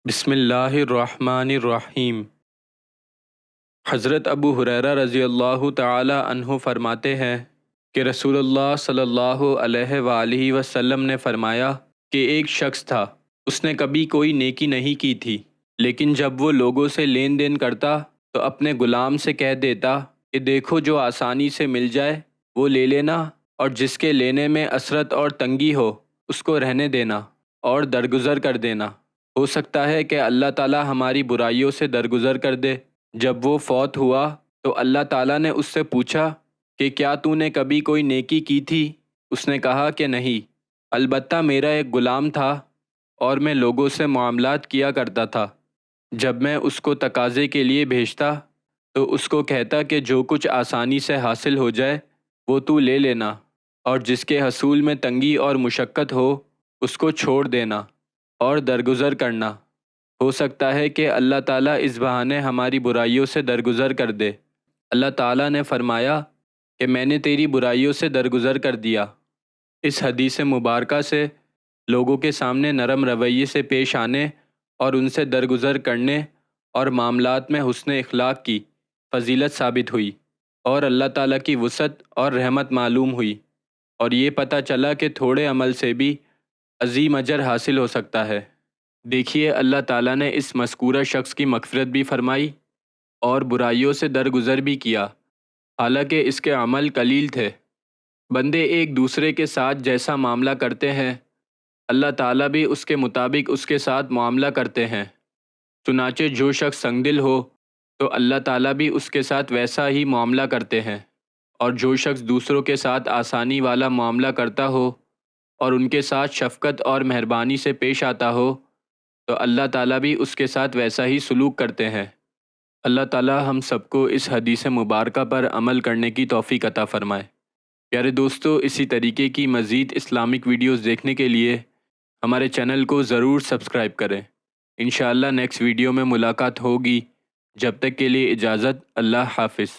بسم اللہ الرحمن الرحیم۔ حضرت ابو ہریرہ رضی اللہ تعالی عنہ فرماتے ہیں کہ رسول اللہ صلی اللہ علیہ وآلہ وسلم نے فرمایا کہ ایک شخص تھا، اس نے کبھی کوئی نیکی نہیں کی تھی، لیکن جب وہ لوگوں سے لین دین کرتا تو اپنے غلام سے کہہ دیتا کہ دیکھو جو آسانی سے مل جائے وہ لے لینا، اور جس کے لینے میں عسرت اور تنگی ہو اس کو رہنے دینا اور درگزر کر دینا۔ ہو سکتا ہے کہ اللہ تعالیٰ ہماری برائیوں سے درگزر کر دے۔ جب وہ فوت ہوا تو اللہ تعالیٰ نے اس سے پوچھا کہ کیا تو نے کبھی کوئی نیکی کی تھی؟ اس نے کہا کہ نہیں، البتہ میرا ایک غلام تھا اور میں لوگوں سے معاملات کیا کرتا تھا۔ جب میں اس کو تقاضے کے لیے بھیجتا تو اس کو کہتا کہ جو کچھ آسانی سے حاصل ہو جائے وہ تو لے لینا، اور جس کے حصول میں تنگی اور مشقت ہو اس کو چھوڑ دینا اور درگزر کرنا۔ ہو سکتا ہے کہ اللہ تعالیٰ اس بہانے ہماری برائیوں سے درگزر کر دے۔ اللہ تعالیٰ نے فرمایا کہ میں نے تیری برائیوں سے درگزر کر دیا۔ اس حدیث مبارکہ سے لوگوں کے سامنے نرم رویے سے پیش آنے اور ان سے درگزر کرنے اور معاملات میں حسن اخلاق کی فضیلت ثابت ہوئی، اور اللہ تعالیٰ کی وسعت اور رحمت معلوم ہوئی، اور یہ پتہ چلا کہ تھوڑے عمل سے بھی عظیم اجر حاصل ہو سکتا ہے۔ دیکھیے، اللہ تعالیٰ نے اس مذکورہ شخص کی مغفرت بھی فرمائی اور برائیوں سے درگزر بھی کیا، حالانکہ اس کے عمل قلیل تھے۔ بندے ایک دوسرے کے ساتھ جیسا معاملہ کرتے ہیں، اللہ تعالیٰ بھی اس کے مطابق اس کے ساتھ معاملہ کرتے ہیں۔ چنانچہ جو شخص سنگدل ہو تو اللہ تعالیٰ بھی اس کے ساتھ ویسا ہی معاملہ کرتے ہیں، اور جو شخص دوسروں کے ساتھ آسانی والا معاملہ کرتا ہو اور ان کے ساتھ شفقت اور مہربانی سے پیش آتا ہو تو اللہ تعالیٰ بھی اس کے ساتھ ویسا ہی سلوک کرتے ہیں۔ اللہ تعالیٰ ہم سب کو اس حدیث مبارکہ پر عمل کرنے کی توفیق عطا فرمائے۔ پیارے دوستو، اسی طریقے کی مزید اسلامک ویڈیوز دیکھنے کے لیے ہمارے چینل کو ضرور سبسکرائب کریں۔ انشاءاللہ نیکسٹ ویڈیو میں ملاقات ہوگی۔ جب تک کے لیے اجازت، اللہ حافظ۔